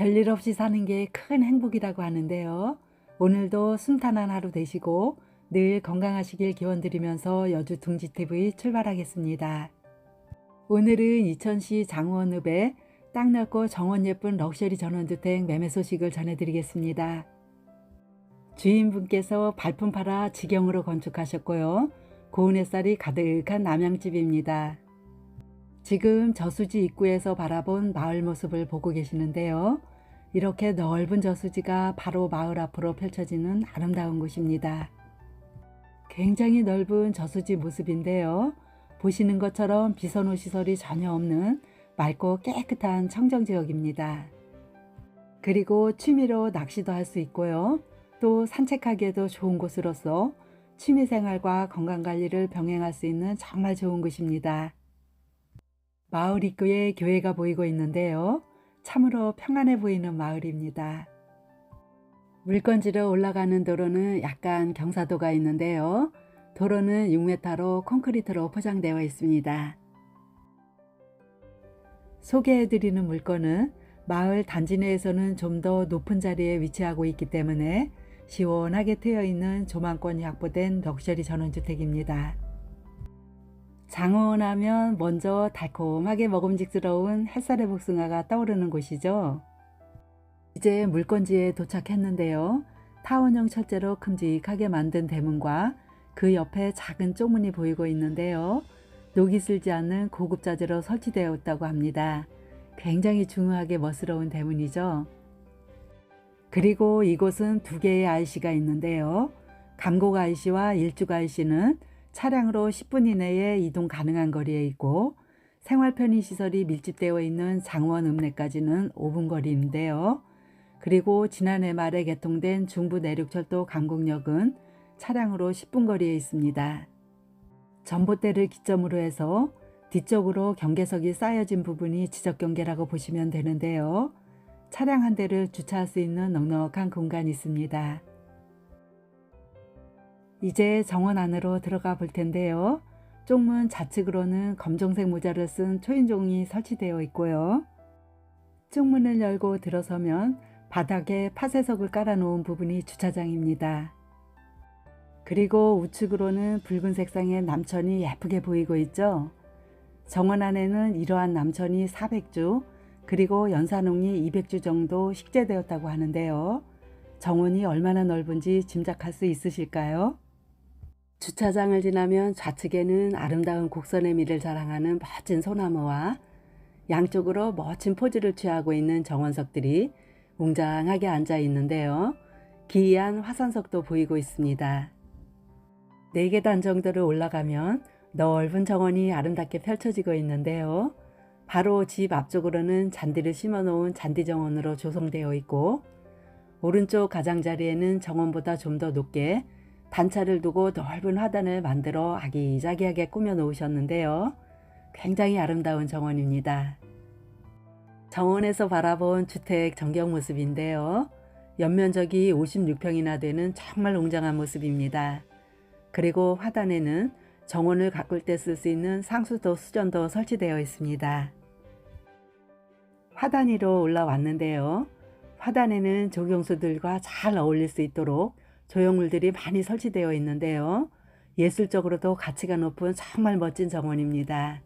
별일 없이 사는 게 큰 행복이라고 하는데요. 오늘도 순탄한 하루 되시고 늘 건강하시길 기원드리면서 여주 둥지TV 출발하겠습니다. 오늘은 이천시 장원읍에 땅 넓고 정원 예쁜 럭셔리 전원주택 매매 소식을 전해드리겠습니다. 주인분께서 발품 팔아 직영으로 건축하셨고요. 고운 햇살이 가득한 남양집입니다. 지금 저수지 입구에서 바라본 마을 모습을 보고 계시는데요. 이렇게 넓은 저수지가 바로 마을 앞으로 펼쳐지는 아름다운 곳입니다. 굉장히 넓은 저수지 모습인데요. 보시는 것처럼 비선호 시설이 전혀 없는 맑고 깨끗한 청정지역입니다. 그리고 취미로 낚시도 할 수 있고요. 또 산책하기에도 좋은 곳으로서 취미생활과 건강관리를 병행할 수 있는 정말 좋은 곳입니다. 마을 입구에 교회가 보이고 있는데요. 참으로 평안해 보이는 마을입니다. 물건지러 올라가는 도로는 약간 경사도가 있는데요. 도로는 6m로 콘크리트로 포장되어 있습니다. 소개해드리는 물건은 마을 단지 내에서는 좀 더 높은 자리에 위치하고 있기 때문에 시원하게 트여있는 조망권이 확보된 럭셔리 전원주택입니다. 장원하면 먼저 달콤하게 먹음직스러운 햇살의 복숭아가 떠오르는 곳이죠. 이제 물건지에 도착했는데요. 타원형 철제로 큼직하게 만든 대문과 그 옆에 작은 쪽문이 보이고 있는데요. 녹이 슬지 않는 고급 자재로 설치되어 있다고 합니다. 굉장히 중후하게 멋스러운 대문이죠. 그리고 이곳은 두 개의 IC가 있는데요. 감곡 IC와 일죽 IC는 차량으로 10분 이내에 이동 가능한 거리에 있고, 생활 편의시설이 밀집되어 있는 장원 읍내까지는 5분 거리인데요. 그리고 지난해 말에 개통된 중부 내륙철도 강곡역은 차량으로 10분 거리에 있습니다. 전봇대를 기점으로 해서 뒤쪽으로 경계석이 쌓여진 부분이 지적경계라고 보시면 되는데요. 차량 한 대를 주차할 수 있는 넉넉한 공간이 있습니다. 이제 정원 안으로 들어가 볼 텐데요. 쪽문 좌측으로는 검정색 모자를 쓴 초인종이 설치되어 있고요. 쪽문을 열고 들어서면 바닥에 파쇄석을 깔아 놓은 부분이 주차장입니다. 그리고 우측으로는 붉은 색상의 남천이 예쁘게 보이고 있죠. 정원 안에는 이러한 남천이 400주 그리고 연산홍이 200주 정도 식재되었다고 하는데요. 정원이 얼마나 넓은지 짐작할 수 있으실까요? 주차장을 지나면 좌측에는 아름다운 곡선의 미를 자랑하는 멋진 소나무와 양쪽으로 멋진 포즈를 취하고 있는 정원석들이 웅장하게 앉아 있는데요. 기이한 화산석도 보이고 있습니다. 4계단 정도를 올라가면 넓은 정원이 아름답게 펼쳐지고 있는데요. 바로 집 앞쪽으로는 잔디를 심어 놓은 잔디정원으로 조성되어 있고, 오른쪽 가장자리에는 정원보다 좀 더 높게 단차를 두고 넓은 화단을 만들어 아기자기하게 꾸며 놓으셨는데요. 굉장히 아름다운 정원입니다. 정원에서 바라본 주택 전경 모습인데요. 연면적이 56평이나 되는 정말 웅장한 모습입니다. 그리고 화단에는 정원을 가꿀 때 쓸 수 있는 상수도 수전도 설치되어 있습니다. 화단 위로 올라왔는데요. 화단에는 조경수들과 잘 어울릴 수 있도록 조형물들이 많이 설치되어 있는데요. 예술적으로도 가치가 높은 정말 멋진 정원입니다.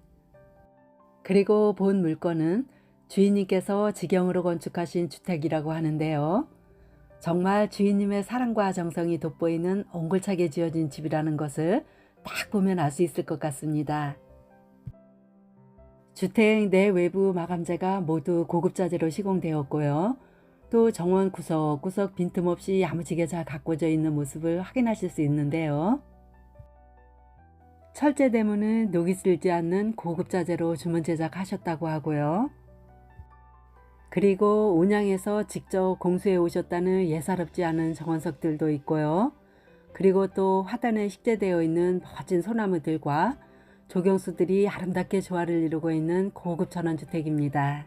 그리고 본 물건은 주인님께서 직영으로 건축하신 주택이라고 하는데요. 정말 주인님의 사랑과 정성이 돋보이는 옹골차게 지어진 집이라는 것을 딱 보면 알 수 있을 것 같습니다. 주택 내 외부 마감재가 모두 고급 자재로 시공되었고요. 또 정원 구석구석 빈틈없이 야무지게 잘 가꿔져 있는 모습을 확인하실 수 있는데요. 철제 대문은 녹이 슬지 않는 고급 자재로 주문 제작하셨다고 하고요. 그리고 온양에서 직접 공수해 오셨다는 예사롭지 않은 정원석들도 있고요. 그리고 또 화단에 식재되어 있는 멋진 소나무들과 조경수들이 아름답게 조화를 이루고 있는 고급 전원주택입니다.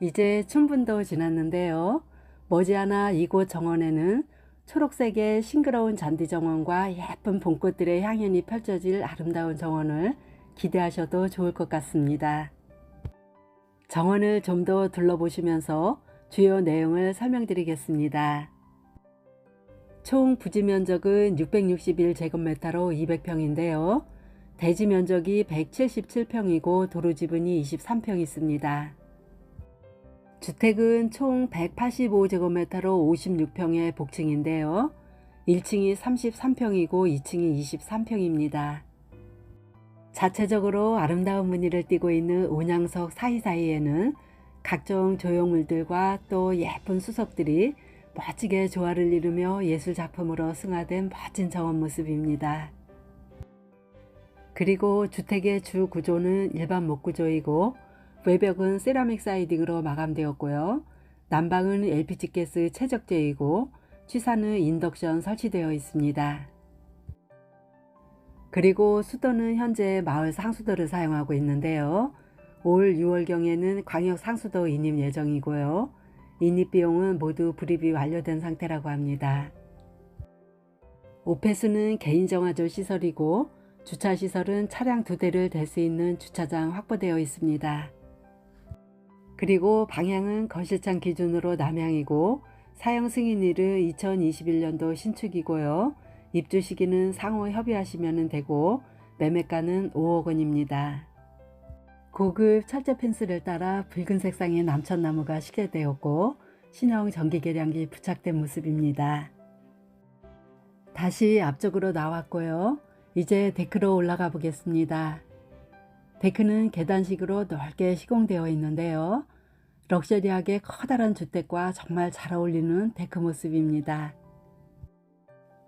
이제 춘분도 지났는데요. 머지않아 이곳 정원에는 초록색의 싱그러운 잔디 정원과 예쁜 봄꽃들의 향연이 펼쳐질 아름다운 정원을 기대하셔도 좋을 것 같습니다. 정원을 좀 더 둘러보시면서 주요 내용을 설명드리겠습니다. 총 부지 면적은 661제곱미터로 200평인데요. 대지 면적이 177평이고 도로 지분이 23평 있습니다. 주택은 총 185제곱미터로 56평의 복층인데요. 1층이 33평이고 2층이 23평입니다. 자체적으로 아름다운 무늬를 띠고 있는 온양석 사이사이에는 각종 조형물들과 또 예쁜 수석들이 멋지게 조화를 이루며 예술작품으로 승화된 멋진 정원 모습입니다. 그리고 주택의 주 구조는 일반 목구조이고 외벽은 세라믹 사이딩으로 마감되었고요. 난방은 LPG가스 최적재이고 취사는 인덕션 설치되어 있습니다. 그리고 수도는 현재 마을 상수도를 사용하고 있는데요. 올 6월경에는 광역 상수도 인입 예정이고요. 인입 비용은 모두 불입이 완료된 상태라고 합니다. 오폐수는 개인 정화조 시설이고 주차시설은 차량 2대를 댈 수 있는 주차장 확보되어 있습니다. 그리고 방향은 거실창 기준으로 남향이고 사용 승인일은 2021년도 신축이고요. 입주 시기는 상호 협의하시면 되고 매매가는 5억 원입니다. 고급 철제 펜스를 따라 붉은 색상의 남천나무가 시계되었고 신형 전기 계량기 부착된 모습입니다. 다시 앞쪽으로 나왔고요. 이제 데크로 올라가 보겠습니다. 데크는 계단식으로 넓게 시공되어 있는데요. 럭셔리하게 커다란 주택과 정말 잘 어울리는 데크 모습입니다.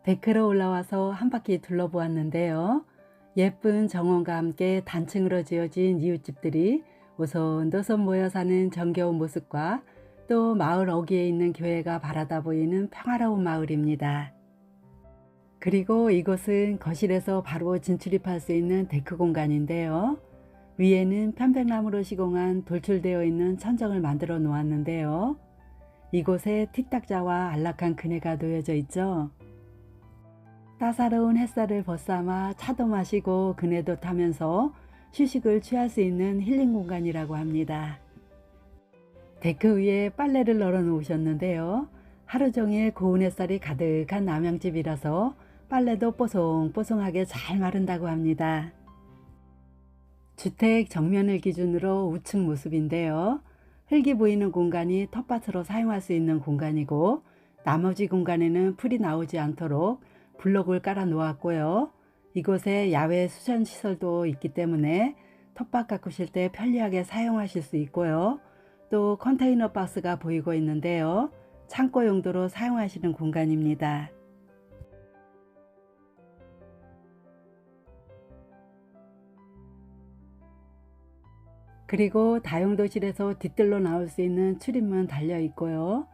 데크로 올라와서 한 바퀴 둘러보았는데요. 예쁜 정원과 함께 단층으로 지어진 이웃집들이 오손도손 모여 사는 정겨운 모습과 또 마을 어귀에 있는 교회가 바라다 보이는 평화로운 마을입니다. 그리고 이곳은 거실에서 바로 진출입할 수 있는 데크 공간인데요. 위에는 편백나무로 시공한 돌출되어 있는 천정을 만들어 놓았는데요. 이곳에 틱탁자와 안락한 그네가 놓여져 있죠. 따사로운 햇살을 벗삼아 차도 마시고 그네도 타면서 휴식을 취할 수 있는 힐링 공간이라고 합니다. 데크 위에 빨래를 널어 놓으셨는데요. 하루 종일 고운 햇살이 가득한 남양집이라서 빨래도 뽀송뽀송하게 잘 마른다고 합니다. 주택 정면을 기준으로 우측 모습인데요. 흙이 보이는 공간이 텃밭으로 사용할 수 있는 공간이고 나머지 공간에는 풀이 나오지 않도록 블록을 깔아 놓았고요. 이곳에 야외 수전 시설도 있기 때문에 텃밭 가꾸실 때 편리하게 사용하실 수 있고요. 또 컨테이너 박스가 보이고 있는데요. 창고 용도로 사용하시는 공간입니다. 그리고 다용도실에서 뒤뜰로 나올 수 있는 출입문 달려 있고요.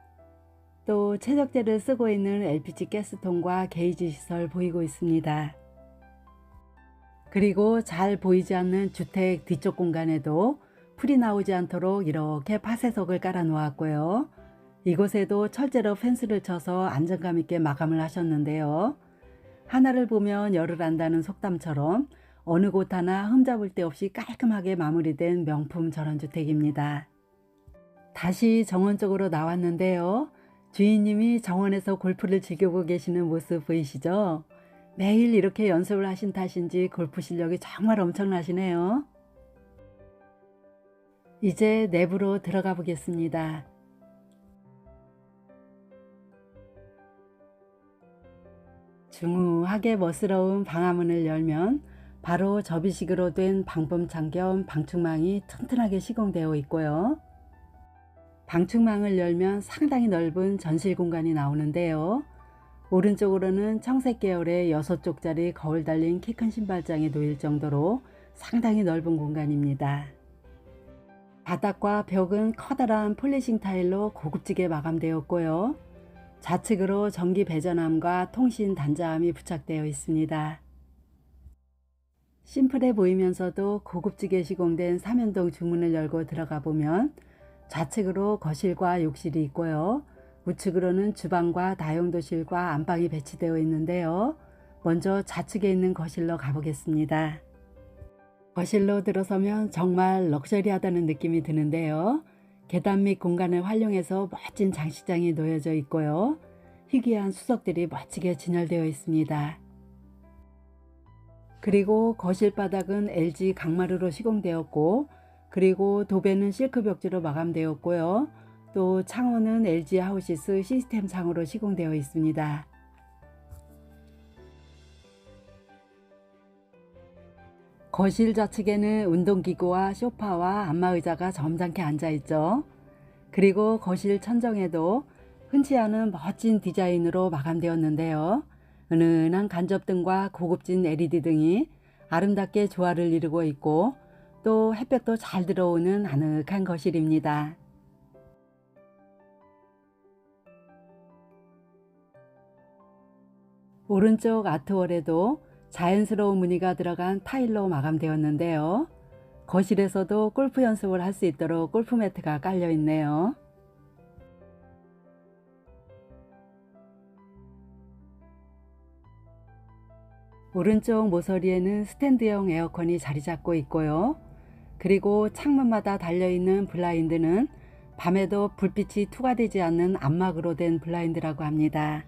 또 최적재를 쓰고 있는 LPG 가스통과 게이지 시설 보이고 있습니다. 그리고 잘 보이지 않는 주택 뒤쪽 공간에도 풀이 나오지 않도록 이렇게 파쇄석을 깔아 놓았고요. 이곳에도 철제로 펜스를 쳐서 안정감 있게 마감을 하셨는데요. 하나를 보면 열을 안다는 속담처럼 어느 곳 하나 흠잡을 데 없이 깔끔하게 마무리된 명품 전원주택입니다. 다시 정원 쪽으로 나왔는데요. 주인님이 정원에서 골프를 즐기고 계시는 모습 보이시죠? 매일 이렇게 연습을 하신 탓인지 골프 실력이 정말 엄청나시네요. 이제 내부로 들어가 보겠습니다. 중후하게 멋스러운 방화문을 열면 바로 접이식으로 된 방범창 겸 방충망이 튼튼하게 시공되어 있고요. 방충망을 열면 상당히 넓은 전실 공간이 나오는데요. 오른쪽으로는 청색 계열의 6쪽짜리 거울 달린 키 큰 신발장이 놓일 정도로 상당히 넓은 공간입니다. 바닥과 벽은 커다란 폴리싱 타일로 고급지게 마감되었고요. 좌측으로 전기 배전함과 통신 단자함이 부착되어 있습니다. 심플해 보이면서도 고급지게 시공된 삼연동 중문을 열고 들어가 보면 좌측으로 거실과 욕실이 있고요. 우측으로는 주방과 다용도실과 안방이 배치되어 있는데요. 먼저 좌측에 있는 거실로 가보겠습니다. 거실로 들어서면 정말 럭셔리하다는 느낌이 드는데요. 계단 및 공간을 활용해서 멋진 장식장이 놓여져 있고요. 희귀한 수석들이 멋지게 진열되어 있습니다. 그리고 거실 바닥은 LG 강마루로 시공되었고, 그리고 도배는 실크 벽지로 마감되었고요. 또 창호는 LG 하우시스 시스템 창호로 시공되어 있습니다. 거실 좌측에는 운동기구와 소파와 안마의자가 점잖게 앉아 있죠. 그리고 거실 천정에도 흔치 않은 멋진 디자인으로 마감되었는데요. 은은한 간접등과 고급진 LED 등이 아름답게 조화를 이루고 있고, 또 햇볕도 잘 들어오는 아늑한 거실입니다. 오른쪽 아트월에도 자연스러운 무늬가 들어간 타일로 마감되었는데요. 거실에서도 골프 연습을 할 수 있도록 골프 매트가 깔려 있네요. 오른쪽 모서리에는 스탠드형 에어컨이 자리 잡고 있고요. 그리고 창문마다 달려있는 블라인드는 밤에도 불빛이 투과되지 않는 암막으로 된 블라인드라고 합니다.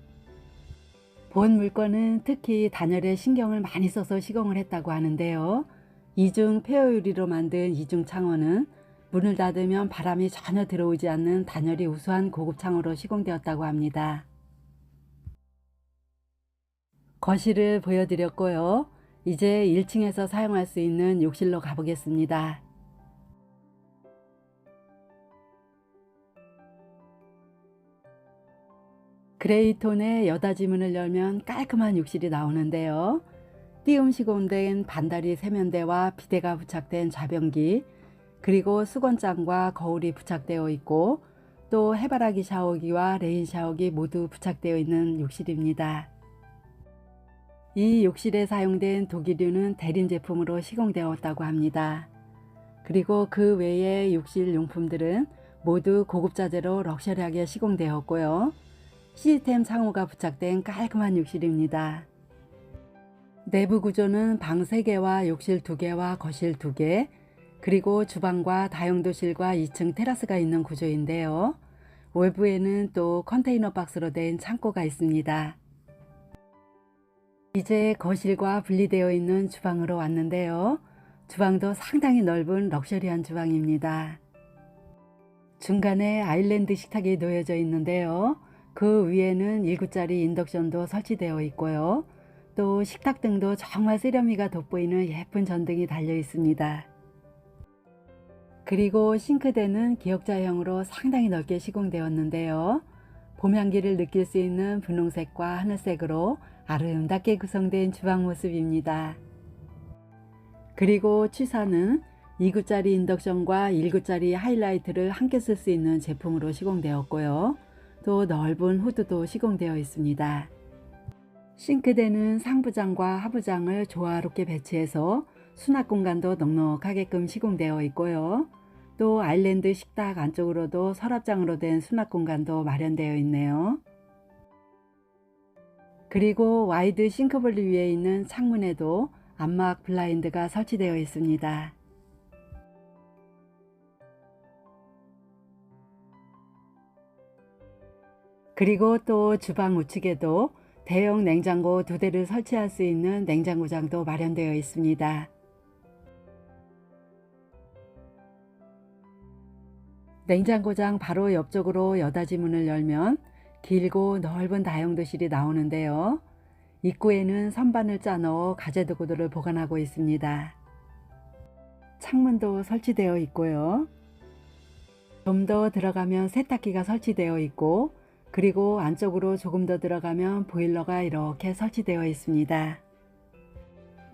본 물건은 특히 단열에 신경을 많이 써서 시공을 했다고 하는데요. 이중 폐허 유리로 만든 이중 창호는 문을 닫으면 바람이 전혀 들어오지 않는 단열이 우수한 고급 창호로 시공되었다고 합니다. 거실을 보여드렸고요. 이제 1층에서 사용할 수 있는 욕실로 가보겠습니다. 그레이 톤의 여닫이 문을 열면 깔끔한 욕실이 나오는데요. 띄움 시공된 반다리 세면대와 비데가 부착된 좌변기, 그리고 수건장과 거울이 부착되어 있고, 또 해바라기 샤워기와 레인 샤워기 모두 부착되어 있는 욕실입니다. 이 욕실에 사용된 도기류는 대림 제품으로 시공되었다고 합니다. 그리고 그 외의 욕실 용품들은 모두 고급 자재로 럭셔리하게 시공되었고요. 시스템 창호가 부착된 깔끔한 욕실입니다. 내부 구조는 방 3개와 욕실 2개와 거실 2개, 그리고 주방과 다용도실과 2층 테라스가 있는 구조인데요. 외부에는 또 컨테이너 박스로 된 창고가 있습니다. 이제 거실과 분리되어 있는 주방으로 왔는데요. 주방도 상당히 넓은 럭셔리한 주방입니다. 중간에 아일랜드 식탁이 놓여져 있는데요. 그 위에는 1구짜리 인덕션도 설치되어 있고요. 또 식탁 등도 정말 세련미가 돋보이는 예쁜 전등이 달려 있습니다. 그리고 싱크대는 기역자형으로 상당히 넓게 시공되었는데요. 봄 향기를 느낄 수 있는 분홍색과 하늘색으로 아름답게 구성된 주방 모습입니다. 그리고 취사는 2구짜리 인덕션과 1구짜리 하이라이트를 함께 쓸 수 있는 제품으로 시공되었고요. 또 넓은 후드도 시공되어 있습니다. 싱크대는 상부장과 하부장을 조화롭게 배치해서 수납 공간도 넉넉하게끔 시공되어 있고요. 또 아일랜드 식탁 안쪽으로도 서랍장으로 된 수납 공간도 마련되어 있네요. 그리고 와이드 싱크볼 위에 있는 창문에도 암막 블라인드가 설치되어 있습니다. 그리고 또 주방 우측에도 대형 냉장고 2대를 설치할 수 있는 냉장고장도 마련되어 있습니다. 냉장고장 바로 옆쪽으로 여닫이 문을 열면 길고 넓은 다용도실이 나오는데요. 입구에는 선반을 짜넣어 가재도구들을 보관하고 있습니다. 창문도 설치되어 있고요. 좀 더 들어가면 세탁기가 설치되어 있고, 그리고 안쪽으로 조금 더 들어가면 보일러가 이렇게 설치되어 있습니다.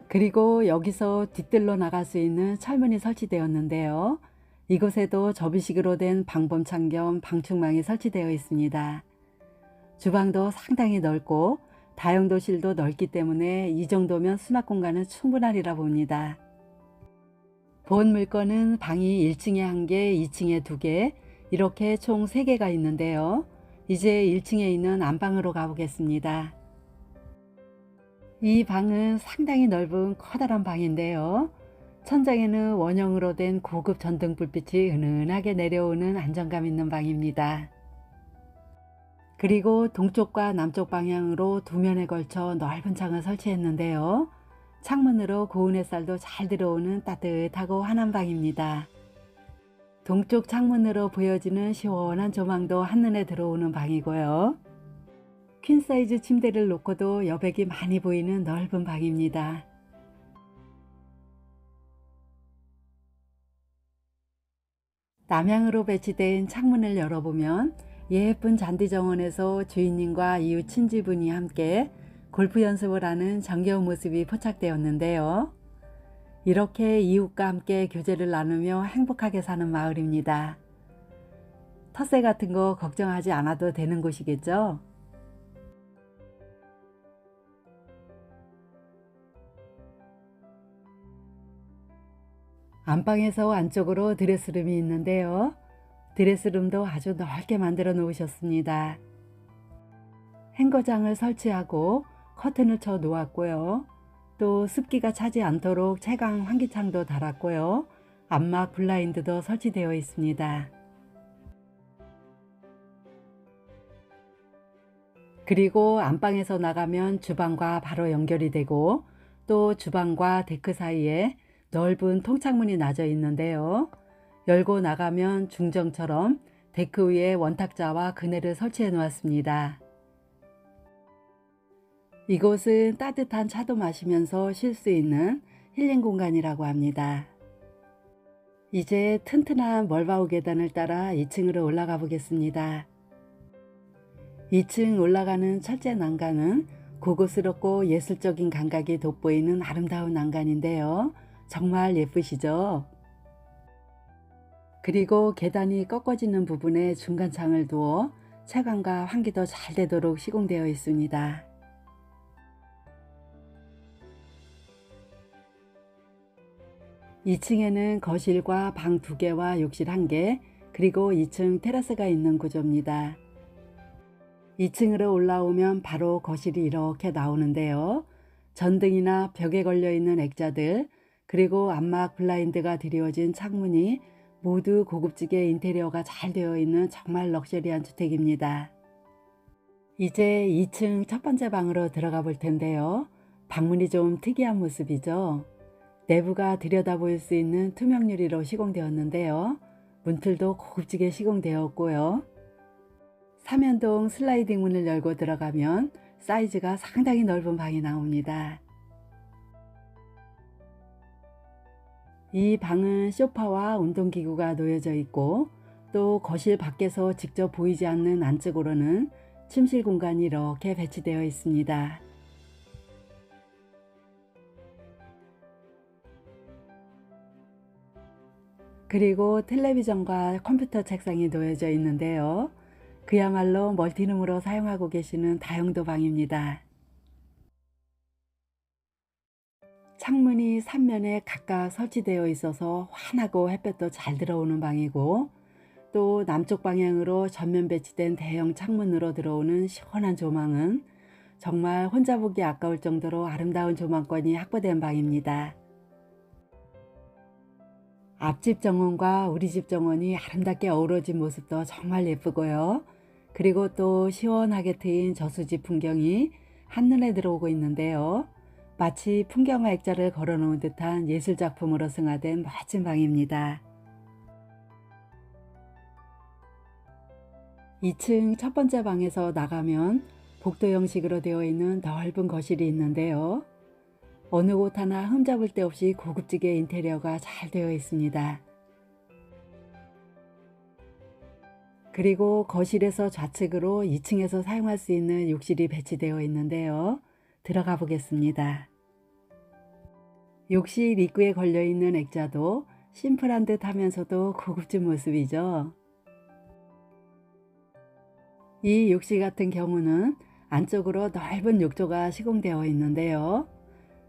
그리고 여기서 뒤뜰로 나갈 수 있는 철문이 설치되었는데요. 이곳에도 접이식으로 된 방범창 겸 방충망이 설치되어 있습니다. 주방도 상당히 넓고 다용도실도 넓기 때문에 이 정도면 수납 공간은 충분하리라 봅니다. 본 물건은 방이 1층에 1개, 2층에 2개, 이렇게 총 3개가 있는데요. 이제 1층에 있는 안방으로 가보겠습니다. 이 방은 상당히 넓은 커다란 방인데요. 천장에는 원형으로 된 고급 전등 불빛이 은은하게 내려오는 안정감 있는 방입니다. 그리고 동쪽과 남쪽 방향으로 두 면에 걸쳐 넓은 창을 설치했는데요. 창문으로 고운 햇살도 잘 들어오는 따뜻하고 환한 방입니다. 동쪽 창문으로 보여지는 시원한 조망도 한눈에 들어오는 방이고요. 퀸사이즈 침대를 놓고도 여백이 많이 보이는 넓은 방입니다. 남향으로 배치된 창문을 열어보면 예쁜 잔디 정원에서 주인님과 이웃 친지분이 함께 골프 연습을 하는 정겨운 모습이 포착되었는데요. 이렇게 이웃과 함께 교제를 나누며 행복하게 사는 마을입니다. 텃세 같은 거 걱정하지 않아도 되는 곳이겠죠? 안방에서 안쪽으로 드레스룸이 있는데요. 드레스룸도 아주 넓게 만들어 놓으셨습니다. 행거장을 설치하고 커튼을 쳐 놓았고요. 또 습기가 차지 않도록 채광 환기창도 달았고요. 암막 블라인드도 설치되어 있습니다. 그리고 안방에서 나가면 주방과 바로 연결이 되고 또 주방과 데크 사이에 넓은 통창문이 나져 있는데요. 열고 나가면 중정처럼 데크 위에 원탁자와 그네를 설치해 놓았습니다. 이곳은 따뜻한 차도 마시면서 쉴 수 있는 힐링 공간이라고 합니다. 이제 튼튼한 멀바우 계단을 따라 2층으로 올라가 보겠습니다. 2층 올라가는 철제 난간은 고급스럽고 예술적인 감각이 돋보이는 아름다운 난간인데요. 정말 예쁘시죠? 그리고 계단이 꺾어지는 부분에 중간창을 두어 채광과 환기도 잘 되도록 시공되어 있습니다. 2층에는 거실과 방 2개와 욕실 1개, 그리고 2층 테라스가 있는 구조입니다. 2층으로 올라오면 바로 거실이 이렇게 나오는데요. 전등이나 벽에 걸려있는 액자들, 그리고 암막 블라인드가 드리워진 창문이 모두 고급지게 인테리어가 잘 되어 있는 정말 럭셔리한 주택입니다. 이제 2층 첫 번째 방으로 들어가 볼 텐데요. 방문이 좀 특이한 모습이죠. 내부가 들여다보일 수 있는 투명 유리로 시공되었는데요. 문틀도 고급지게 시공되었고요. 삼연동 슬라이딩 문을 열고 들어가면 사이즈가 상당히 넓은 방이 나옵니다. 이 방은 소파와 운동기구가 놓여져 있고 또 거실 밖에서 직접 보이지 않는 안쪽으로는 침실 공간이 이렇게 배치되어 있습니다. 그리고 텔레비전과 컴퓨터 책상이 놓여져 있는데요. 그야말로 멀티룸으로 사용하고 계시는 다용도 방입니다. 창문이 3면에 각각 설치되어 있어서 환하고 햇볕도 잘 들어오는 방이고 또 남쪽 방향으로 전면 배치된 대형 창문으로 들어오는 시원한 조망은 정말 혼자 보기 아까울 정도로 아름다운 조망권이 확보된 방입니다. 앞집 정원과 우리 집 정원이 아름답게 어우러진 모습도 정말 예쁘고요. 그리고 또 시원하게 트인 저수지 풍경이 한눈에 들어오고 있는데요. 마치 풍경화 액자를 걸어놓은 듯한 예술작품으로 승화된 멋진 방입니다. 2층 첫 번째 방에서 나가면 복도 형식으로 되어 있는 넓은 거실이 있는데요. 어느 곳 하나 흠잡을 데 없이 고급지게 인테리어가 잘 되어 있습니다. 그리고 거실에서 좌측으로 2층에서 사용할 수 있는 욕실이 배치되어 있는데요. 들어가 보겠습니다. 욕실 입구에 걸려있는 액자도 심플한 듯 하면서도 고급진 모습이죠. 이 욕실 같은 경우는 안쪽으로 넓은 욕조가 시공되어 있는데요.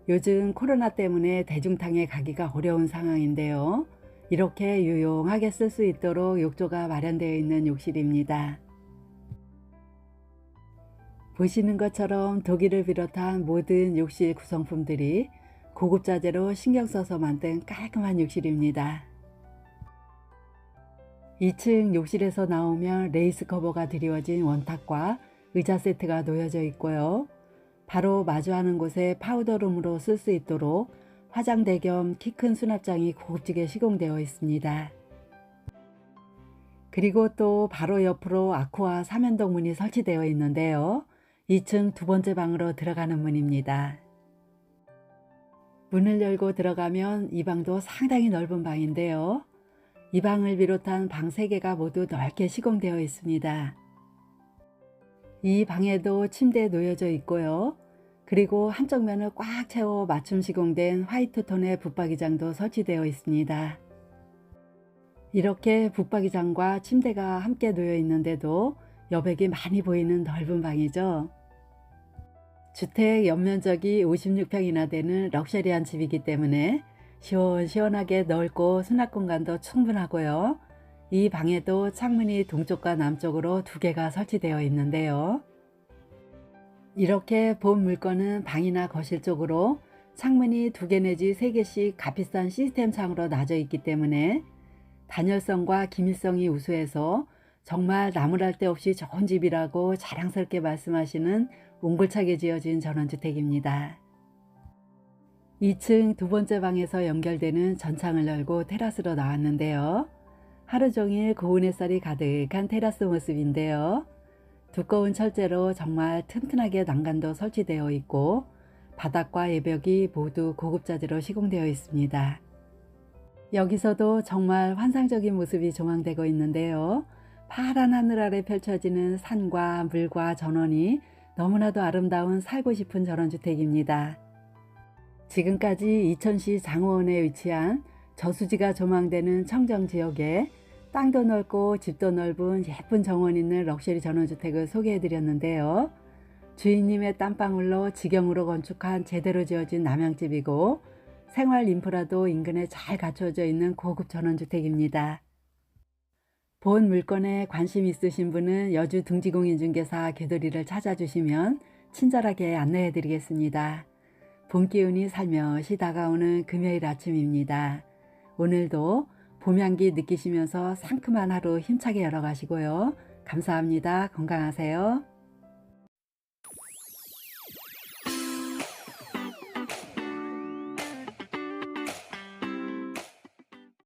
요즘 코로나 때문에 대중탕에 가기가 어려운 상황인데요. 이렇게 유용하게 쓸 수 있도록 욕조가 마련되어 있는 욕실입니다. 보시는 것처럼 독일을 비롯한 모든 욕실 구성품들이 고급 자재로 신경 써서 만든 깔끔한 욕실입니다. 2층 욕실에서 나오면 레이스 커버가 드리워진 원탁과 의자 세트가 놓여져 있고요. 바로 마주하는 곳에 파우더룸으로 쓸 수 있도록 화장대 겸 키 큰 수납장이 고급지게 시공되어 있습니다. 그리고 또 바로 옆으로 아쿠아 삼연동 문이 설치되어 있는데요. 2층 두 번째 방으로 들어가는 문입니다. 문을 열고 들어가면 이 방도 상당히 넓은 방인데요. 이 방을 비롯한 방 3개가 모두 넓게 시공되어 있습니다. 이 방에도 침대 놓여져 있고요. 그리고 한쪽 면을 꽉 채워 맞춤 시공된 화이트 톤의 붙박이장도 설치되어 있습니다. 이렇게 붙박이장과 침대가 함께 놓여 있는데도 여백이 많이 보이는 넓은 방이죠. 주택 연면적이 56평이나 되는 럭셔리한 집이기 때문에 시원시원하게 넓고 수납 공간도 충분하고요. 이 방에도 창문이 동쪽과 남쪽으로 2개가 설치되어 있는데요. 이렇게 본 물건은 방이나 거실 쪽으로 창문이 2개 내지 3개씩 값비싼 시스템 창으로 나져 있기 때문에 단열성과 기밀성이 우수해서 정말 나무랄 데 없이 좋은 집이라고 자랑스럽게 말씀하시는 옹골차게 지어진 전원주택입니다. 2층 두 번째 방에서 연결되는 전창을 열고 테라스로 나왔는데요. 하루 종일 고운 햇살이 가득한 테라스 모습인데요. 두꺼운 철재로 정말 튼튼하게 난간도 설치되어 있고 바닥과 외벽이 모두 고급 자재로 시공되어 있습니다. 여기서도 정말 환상적인 모습이 조망되고 있는데요. 파란 하늘 아래 펼쳐지는 산과 물과 전원이 너무나도 아름다운 살고 싶은 전원주택입니다. 지금까지 이천시 장호원에 위치한 저수지가 조망되는 청정지역에 땅도 넓고 집도 넓은 예쁜 정원 있는 럭셔리 전원주택을 소개해드렸는데요. 주인님의 땀방울로 직영으로 건축한 제대로 지어진 남양집이고 생활 인프라도 인근에 잘 갖춰져 있는 고급 전원주택입니다. 본 물건에 관심 있으신 분은 여주 등지공인중개사 개돌이를 찾아주시면 친절하게 안내해 드리겠습니다. 봄 기운이 살며시 다가오는 금요일 아침입니다. 오늘도 봄 향기 느끼시면서 상큼한 하루 힘차게 열어가시고요. 감사합니다. 건강하세요.